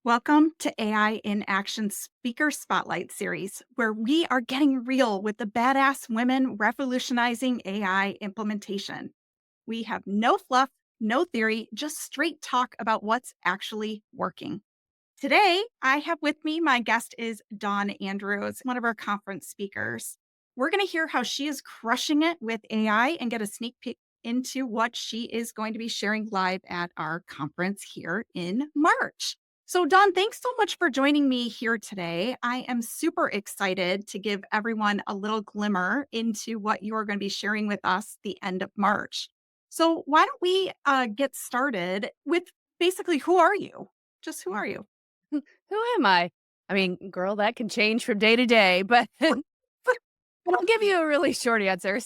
Welcome to AI in Action Speaker Spotlight Series, where we are getting real with the badass women revolutionizing AI implementation. We have no fluff, no theory, just straight talk about what's actually working. Today, I have with me my guest is Dawn Andrews, one of our conference speakers. We're going to hear how she is crushing it with AI and get a sneak peek into what she is going to be sharing live at our conference here in March. So, Dawn, thanks so much for joining me here today. I am super excited to give everyone a little glimmer into what you are going to be sharing with us the end of March. So, why don't we get started with basically who are you? Just who are you? Who am I? I mean, girl, that can change from day to day, but I'll give you a really short answer.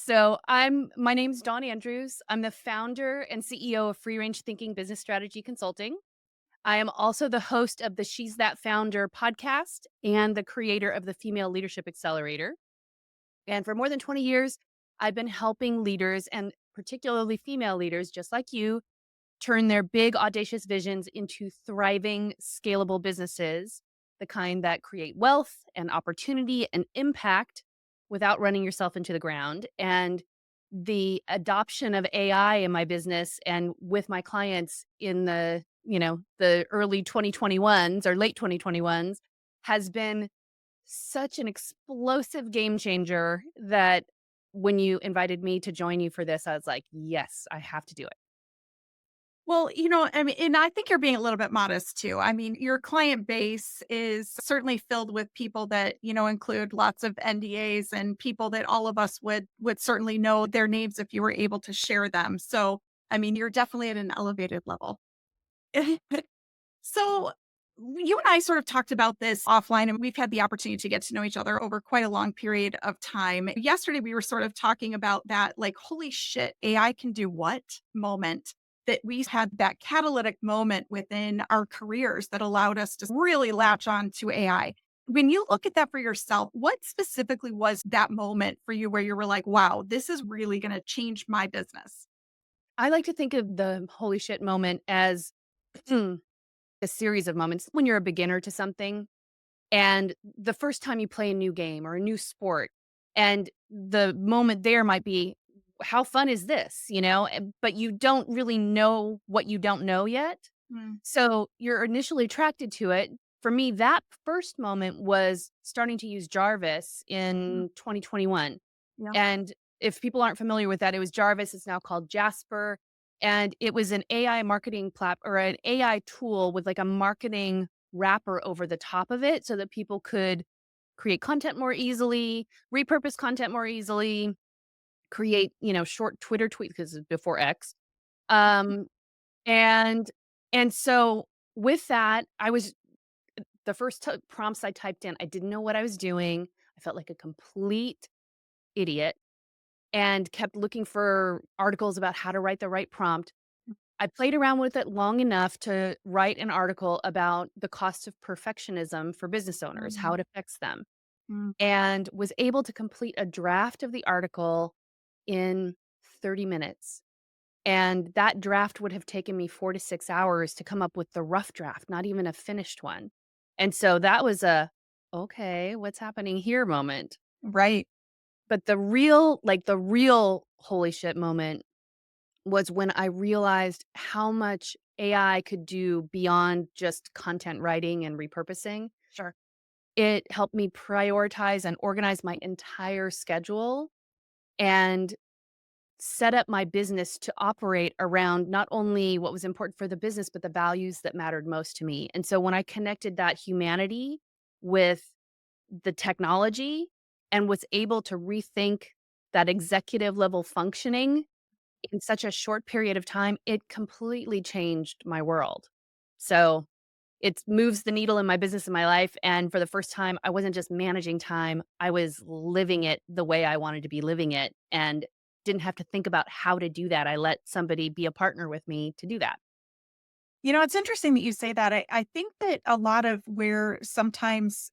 My name's Dawn Andrews. I'm the founder and CEO of Free Range Thinking Business Strategy Consulting. I am also the host of the She's That Founder podcast and the creator of the Female Leadership Accelerator. And for more than 20 years, I've been helping leaders and particularly female leaders just like you turn their big, audacious visions into thriving, scalable businesses, the kind that create wealth and opportunity and impact without running yourself into the ground. And the adoption of AI in my business and with my clients in the early 2021s or late 2021s has been such an explosive game changer that when you invited me to join you for this, I was like, yes, I have to do it. Well, I mean, and I think you're being a little bit modest too. I mean, your client base is certainly filled with people that, include lots of NDAs and people that all of us would certainly know their names if you were able to share them. So, I mean, you're definitely at an elevated level. So, you and I sort of talked about this offline, and we've had the opportunity to get to know each other over quite a long period of time. Yesterday, we were sort of talking about that, like, holy shit, AI can do what moment that we had that catalytic moment within our careers that allowed us to really latch on to AI. When you look at that for yourself, what specifically was that moment for you where you were like, wow, this is really going to change my business? I like to think of the holy shit moment as a series of moments when you're a beginner to something and the first time you play a new game or a new sport. And the moment there might be, how fun is this? But you don't really know what you don't know yet. Mm, So you're initially attracted to it. For me, that first moment was starting to use Jarvis mm, in 2021. yeah. And if people aren't familiar with that, it was Jarvis. It's now called Jasper. And it was an AI marketing or an AI tool with like a marketing wrapper over the top of it so that people could create content more easily, repurpose content more easily, create, short Twitter tweets because before X. Um, and and so with that, I was the first prompts I typed in, I didn't know what I was doing. I felt like a complete idiot and kept looking for articles about how to write the right prompt. I played around with it long enough to write an article about the cost of perfectionism for business owners, how Mm, it affects them, mm, and was able to complete a draft of the article in 30 minutes. And that draft would have taken me 4 to 6 hours to come up with the rough draft, not even a finished one. And so that was "Okay, what's happening here?" moment. right. But the real holy shit moment was when I realized how much AI could do beyond just content writing and repurposing. Sure. It helped me prioritize and organize my entire schedule and set up my business to operate around not only what was important for the business, but the values that mattered most to me. And so when I connected that humanity with the technology and was able to rethink that executive level functioning in such a short period of time, it completely changed my world. So it moves the needle in my business and my life. And for the first time, I wasn't just managing time, I was living it the way I wanted to be living it and didn't have to think about how to do that. I let somebody be a partner with me to do that. It's interesting that you say that. I think that a lot of where sometimes,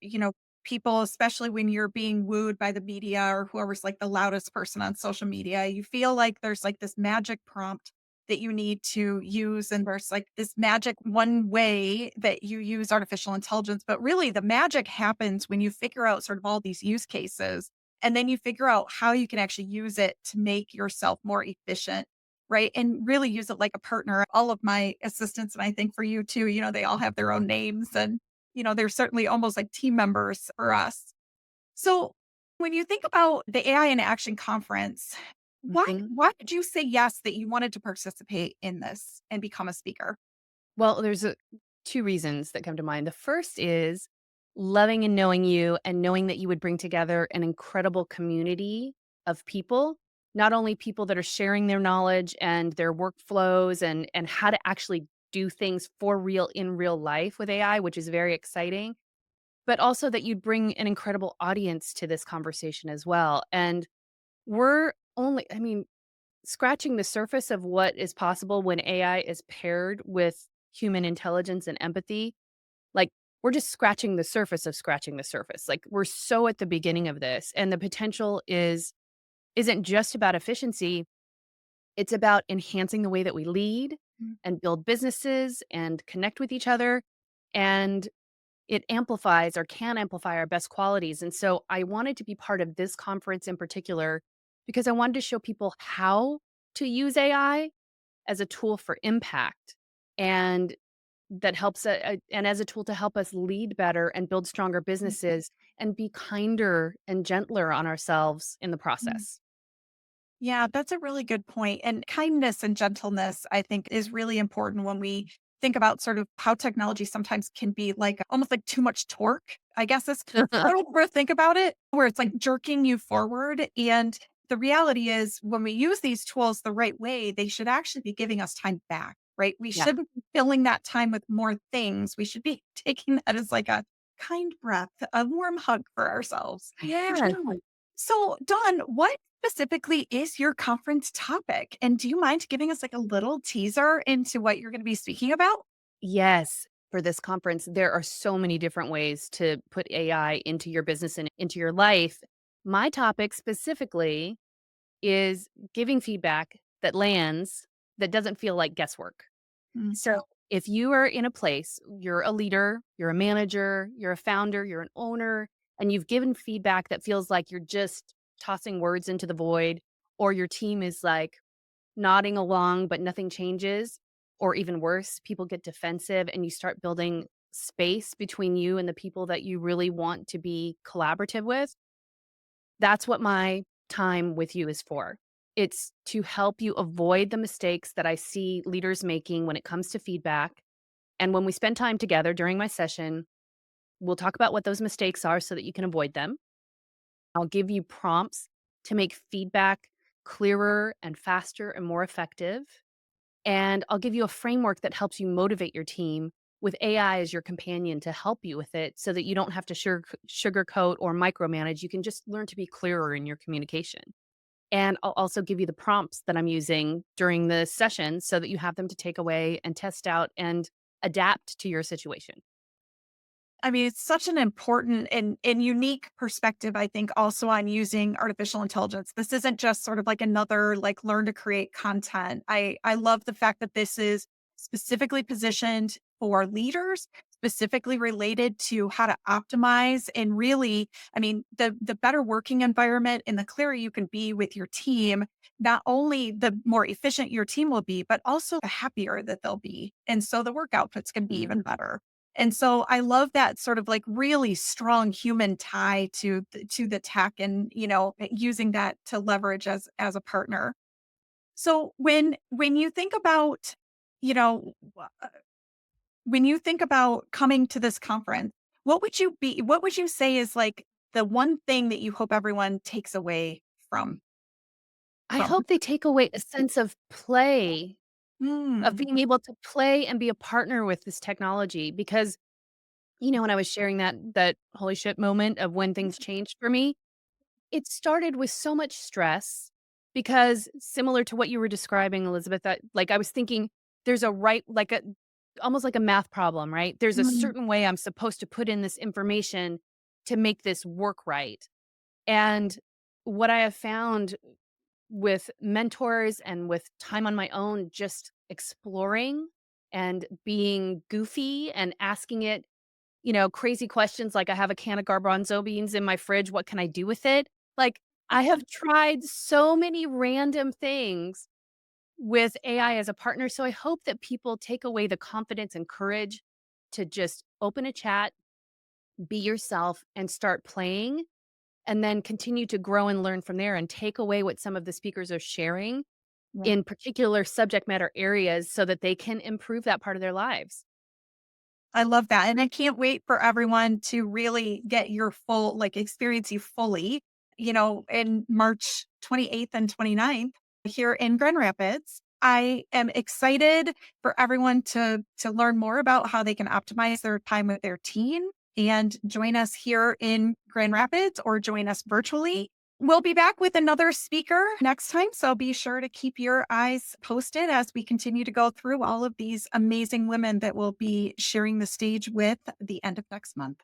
people, especially when you're being wooed by the media or whoever's like the loudest person on social media, you feel like there's like this magic prompt that you need to use, and there's like this magic one way that you use artificial intelligence. But really, the magic happens when you figure out sort of all these use cases and then you figure out how you can actually use it to make yourself more efficient. Right. And really use it like a partner. All of my assistants, and I think for you too, they all have their own names and, they're certainly almost like team members for us. So when you think about the AI in Action conference, Mhm. why did you say yes that you wanted to participate in this and become a speaker? Well, there's 2 reasons that come to mind. The first is loving and knowing you and knowing that you would bring together an incredible community of people, not only people that are sharing their knowledge and their workflows and how to actually do things for real in real life with AI, which is very exciting, but also that you'd bring an incredible audience to this conversation as well. And we're only I mean, scratching the surface of what is possible when AI is paired with human intelligence and empathy. Like, we're just scratching the surface of scratching the surface. Like, we're so at the beginning of this, and the potential isn't just about efficiency, it's about enhancing the way that we lead Mm, and build businesses and connect with each other, and it amplifies or can amplify our best qualities. And so I wanted to be part of this conference in particular because I wanted to show people how to use AI as a tool for impact and that helps and as a tool to help us lead better and build stronger mm, businesses and be kinder and gentler on ourselves in the mm. process. Yeah, that's a really good point. And kindness and gentleness, I think, is really important when we think about sort of how technology sometimes can be like almost like too much torque, I guess is sort of where think about it, where it's like jerking you forward. And the reality is, when we use these tools the right way, they should actually be giving us time back, right? We Yeah. shouldn't be filling that time with more things. We should be taking that as like a kind breath, a warm hug for ourselves. Yeah. Yeah. So, Dawn, what specifically is your conference topic? And do you mind giving us like a little teaser into what you're going to be speaking about? Yes. For this conference, there are so many different ways to put AI into your business and into your life. My topic specifically is giving feedback that lands, that doesn't feel like guesswork. Mm, So, if you are in a place, you're a leader, you're a manager, you're a founder, you're an owner, and you've given feedback that feels like you're just tossing words into the void, or your team is like nodding along, but nothing changes, or even worse, people get defensive and you start building space between you and the people that you really want to be collaborative with, that's what my time with you is for. It's to help you avoid the mistakes that I see leaders making when it comes to feedback. And when we spend time together during my session, we'll talk about what those mistakes are so that you can avoid them. I'll give you prompts to make feedback clearer and faster and more effective. And I'll give you a framework that helps you motivate your team with AI as your companion to help you with it so that you don't have to sugarcoat or micromanage. You can just learn to be clearer in your communication. And I'll also give you the prompts that I'm using during the session so that you have them to take away and test out and adapt to your situation. I mean, it's such an important and unique perspective, I think, also on using artificial intelligence. This isn't just sort of like another like learn to create content. I love the fact that this is specifically positioned for leaders, specifically related to how to optimize and really, I mean, the better working environment and the clearer you can be with your team, not only the more efficient your team will be, but also the happier that they'll be. And so the work outputs can be even better. And so I love that sort of like really strong human tie to the tech and, using that to leverage as a partner. So when you think about, you know, when you think about coming to this conference, what would you say is like the one thing that you hope everyone takes away from I from? hope they take away a sense of play, of Mm, being able to play and be a partner with this technology because, when I was sharing that holy shit moment of when things changed for me, it started with so much stress because similar to what you were describing, Elizabeth, that like I was thinking there's a right like a almost like a math problem, right? There's a mm, certain way I'm supposed to put in this information to make this work right. And what I have found with mentors and with time on my own, just exploring and being goofy and asking it, crazy questions like, "I have a can of garbanzo beans in my fridge, what can I do with it?" Like, I have tried so many random things with AI as a partner, so I hope that people take away the confidence and courage to just open a chat, be yourself, and start playing, and then continue to grow and learn from there and take away what some of the speakers are sharing Yeah. in particular subject matter areas so that they can improve that part of their lives. I love that. And I can't wait for everyone to really get your full, like, experience you fully, in March 28th and 29th here in Grand Rapids. I am excited for everyone to learn more about how they can optimize their time with their team and join us here in Grand Rapids or join us virtually. We'll be back with another speaker next time. So be sure to keep your eyes posted as we continue to go through all of these amazing women that will be sharing the stage with the end of next month.